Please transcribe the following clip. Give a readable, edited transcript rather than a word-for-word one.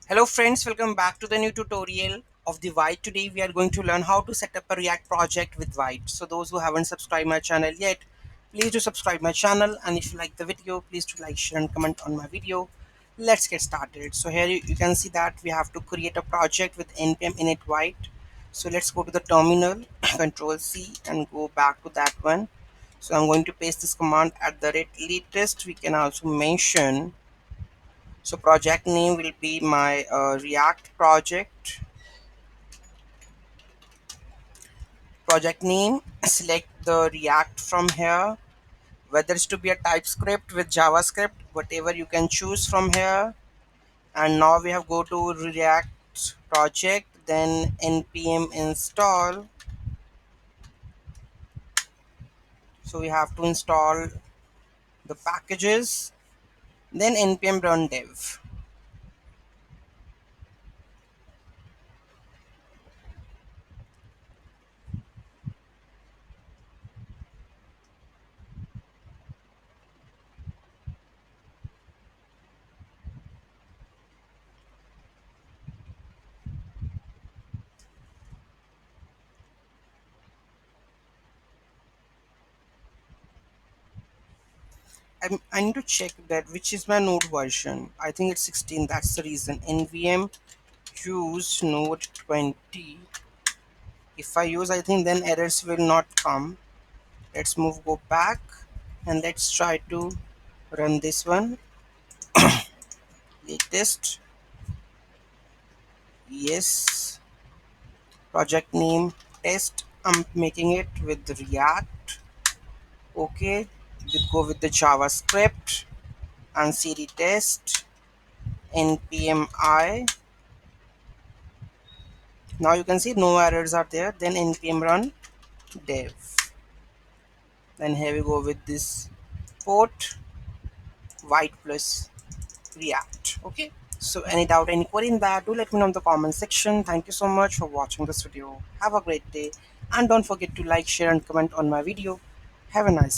Hello friends, welcome back to the new tutorial of the Vite. Today we are going to learn how to set up a React project with Vite. So those who haven't subscribed my channel yet, please do subscribe my channel, and if you like the video, please do like, share and comment on my video. Let's get started. So here you can see that we have to create a project with npm init Vite. So let's go to the terminal, control C and go back to that one. So I'm going to paste this command at the rate latest. We can also mention, so project name will be my React project name. Select the React from here, whether it's to be a TypeScript with JavaScript, whatever you can choose from here. And now we have go to React project, then npm install. So we have to install the packages, then npm run dev. I need to check that which is my node version. I think it's 16. That's the reason. nvm use node 20. If I use, I think then errors will not come. Let's go back, and let's try to run this one. Latest, yes. Project name test, I'm making it with React. Okay, we go with the JavaScript and cd test npm I. Now you can see no errors are there. Then npm run dev. Then here we go with this port Vite plus React. Okay, so any doubt, any query in that, do let me know in the comment section. Thank you so much for watching this video. Have a great day, and don't forget to like, share and comment on my video. Have a nice